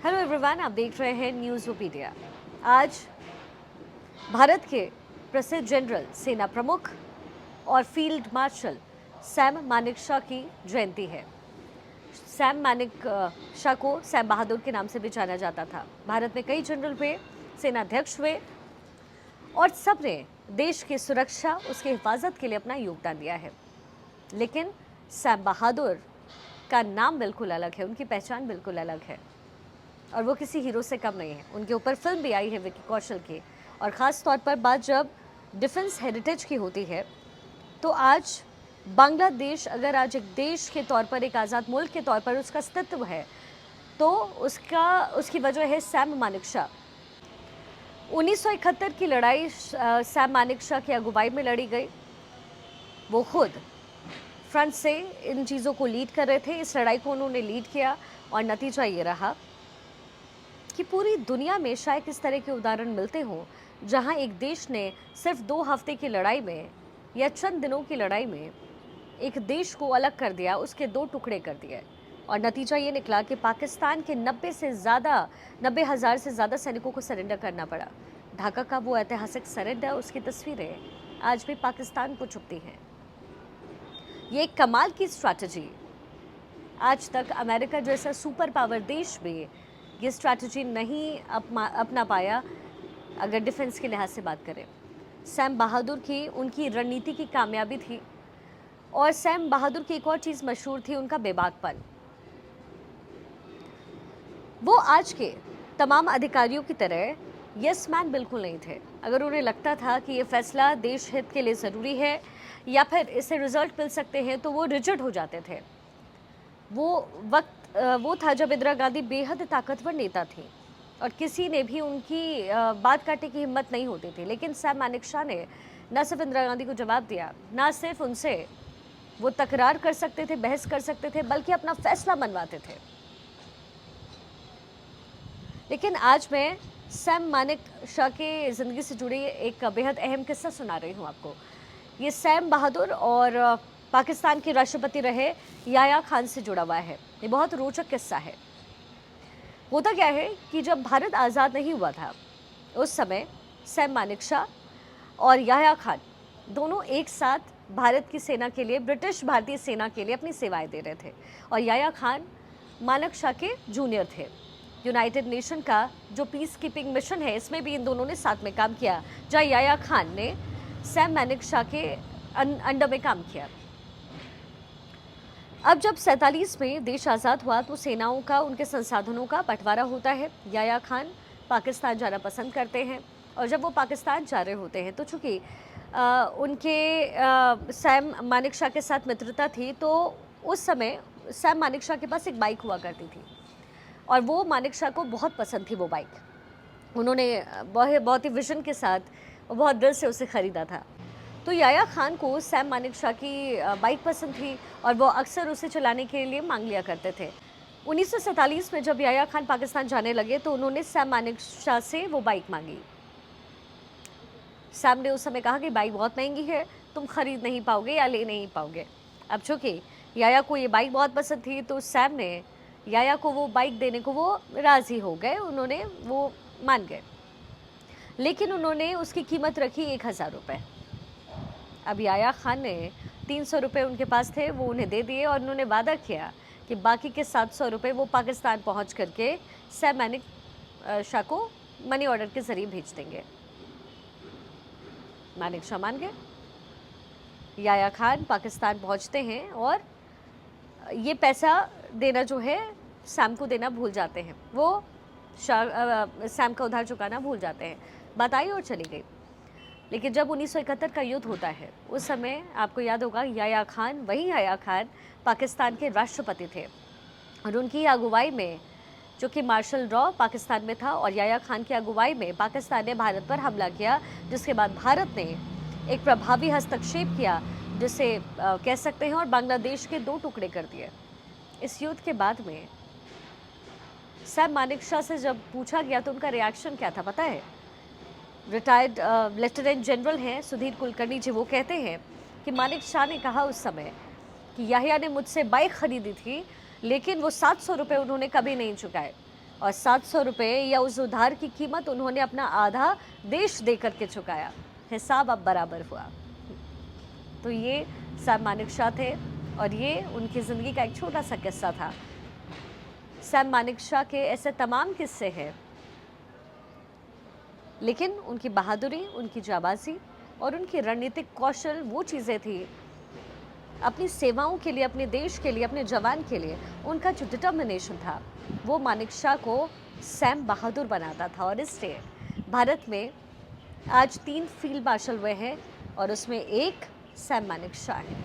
Hello everyone, आप देख रहे हैं न्यूज़ोपीडिया। आज भारत के प्रसिद्ध जनरल, सेना प्रमुख और फील्ड मार्शल सैम मानेकशॉ की जयंती है। सैम मानेकशॉ को सैम बहादुर के नाम से भी जाना जाता था। भारत में कई जनरल हुए, सेनाध्यक्ष हुए और सबने देश की सुरक्षा, उसकी हिफाजत के लिए अपना योगदान दिया है। लेकिन सैम बहादुर का नाम बिल्कुल अलग है, उनकी पहचान बिल्कुल अलग है और वो किसी हीरो से कम नहीं है। उनके ऊपर फिल्म भी आई है विकी कौशल की, और ख़ास तौर पर बात जब डिफेंस हेरिटेज की होती है तो आज बांग्लादेश अगर आज एक देश के तौर पर, एक आज़ाद मुल्क के तौर पर उसका अस्तित्व है तो उसकी वजह है सैम मानेकशॉ। 1971 की लड़ाई सैम मानेकशॉ की अगुवाई में लड़ी गई। वो खुद फ्रंट से इन चीज़ों को लीड कर रहे थे, इस लड़ाई को उन्होंने लीड किया और नतीजा ये रहा कि पूरी दुनिया में शायद इस तरह के उदाहरण मिलते हों जहां एक देश ने सिर्फ 2 हफ्ते की लड़ाई में या चंद दिनों की लड़ाई में एक देश को अलग कर दिया, उसके 2 टुकड़े कर दिए और नतीजा ये निकला कि पाकिस्तान के 90,000 से ज़्यादा सैनिकों को सरेंडर करना पड़ा। ढाका का वो ऐतिहासिक सरेंडर, उसकी तस्वीरें आज भी पाकिस्तान को चुभती हैं। ये एक कमाल की स्ट्रैटेजी, आज तक अमेरिका जैसा सुपर पावर देश भी ये स्ट्रैटेजी नहीं अपना पाया अगर डिफेंस के लिहाज से बात करें। सैम बहादुर की उनकी रणनीति की कामयाबी थी और सैम बहादुर की एक और चीज़ मशहूर थी, उनका बेबाकपन। वो आज के तमाम अधिकारियों की तरह यस मैन बिल्कुल नहीं थे। अगर उन्हें लगता था कि ये फैसला देश हित के लिए ज़रूरी है या फिर इससे रिजल्ट मिल सकते हैं तो वो रिजिड हो जाते थे। वो था जब इंदिरा गांधी बेहद ताकतवर नेता थी और किसी ने भी उनकी बात काटने की हिम्मत नहीं होती थी। लेकिन सैम मानेकशॉ ने न सिर्फ इंदिरा गांधी को जवाब दिया, ना सिर्फ उनसे वो तकरार कर सकते थे, बहस कर सकते थे, बल्कि अपना फैसला मनवाते थे। लेकिन आज मैं सैम मानेकशॉ के ज़िंदगी से जुड़ी एक बेहद अहम किस्सा सुना रही हूँ आपको। ये सैम बहादुर और पाकिस्तान के राष्ट्रपति रहे याह्या खान से जुड़ा हुआ है। ये बहुत रोचक किस्सा है। होता क्या है कि जब भारत आज़ाद नहीं हुआ था उस समय सैम मानेकशॉ और याह्या खान दोनों एक साथ भारत की सेना के लिए, ब्रिटिश भारतीय सेना के लिए अपनी सेवाएं दे रहे थे और याह्या खान मानेकशॉ के जूनियर थे। यूनाइटेड नेशन का जो पीस कीपिंग मिशन है, इसमें भी इन दोनों ने साथ में काम किया, जहाँ याह्या खान ने सैम मानेकशॉ के अंडर में काम किया। अब जब 47 में देश आज़ाद हुआ तो सेनाओं का, उनके संसाधनों का बंटवारा होता है। याह्या खान पाकिस्तान जाना पसंद करते हैं और जब वो पाकिस्तान जा रहे होते हैं तो चूँकि उनके सैम मानेकशॉ के साथ मित्रता थी, तो उस समय सैम मानेकशॉ के पास एक बाइक हुआ करती थी और वो मानेकशॉ को बहुत पसंद थी वो बाइक। उन्होंने बहुत ही विजन के साथ और बहुत दिल से उसे ख़रीदा था। तो याह्या खान को सैम मानेकशॉ की बाइक पसंद थी और वो अक्सर उसे चलाने के लिए मांग लिया करते थे। 1947 में जब याह्या खान पाकिस्तान जाने लगे तो उन्होंने सैम मानेकशॉ से वो बाइक मांगी। सैम ने उस समय कहा कि बाइक बहुत महंगी है, तुम खरीद नहीं पाओगे या ले नहीं पाओगे। अब चूँकि याह्या को ये बाइक बहुत पसंद थी तो सैम ने याह्या को वो बाइक देने को वो राज़ी हो गए, उन्होंने वो मान गए। लेकिन उन्होंने उसकी कीमत रखी 1000 रुपये। अब याह्या खान ने 300 रुपये उनके पास थे, वो उन्हें दे दिए और उन्होंने वादा किया कि बाकी के 700 रुपये वो पाकिस्तान पहुंच करके सैम मानेकशॉ को मनी ऑर्डर के ज़रिए भेज देंगे। मानेकशॉ मान गए। याह्या खान पाकिस्तान पहुंचते हैं और ये पैसा देना जो है सैम को देना भूल जाते हैं। वो सैम का उधार चुकाना भूल जाते हैं। बात आई और चली गई। लेकिन जब 1971 का युद्ध होता है उस समय आपको याद होगा याह्या खान, वही याह्या खान पाकिस्तान के राष्ट्रपति थे और उनकी अगुवाई में, जो कि मार्शल लॉ पाकिस्तान में था, और याह्या खान की अगुवाई में पाकिस्तान ने भारत पर हमला किया, जिसके बाद भारत ने एक प्रभावी हस्तक्षेप किया जिसे कह सकते हैं, और बांग्लादेश के 2 टुकड़े कर दिए। इस युद्ध के बाद में सैम मानेकशॉ से जब पूछा गया तो उनका रिएक्शन क्या था पता है? रिटायर्ड लेफ्टिनेंट जनरल हैं सुधीर कुलकर्णी जी, वो कहते हैं कि मानेकशॉ ने कहा उस समय कि याह्या ने मुझसे बाइक खरीदी थी लेकिन वो 700 रुपये उन्होंने कभी नहीं चुकाए। और 700 रुपये या उस उधार की कीमत उन्होंने अपना आधा देश दे करके चुकाया। हिसाब अब बराबर हुआ। तो ये सैम मानेकशॉ थे और ये उनकी ज़िंदगी का एक छोटा सा किस्सा था। सैम मानेकशॉ के ऐसे तमाम किस्से हैं, लेकिन उनकी बहादुरी, उनकी जाबाजी और उनकी रणनीतिक कौशल वो चीज़ें थी, अपनी सेवाओं के लिए, अपने देश के लिए, अपने जवान के लिए उनका जो डिटर्मिनेशन था वो मानेकशॉ को सैम बहादुर बनाता था। और इसलिए भारत में आज 3 फील्ड मार्शल हुए हैं और उसमें एक सैम मानेकशॉ है।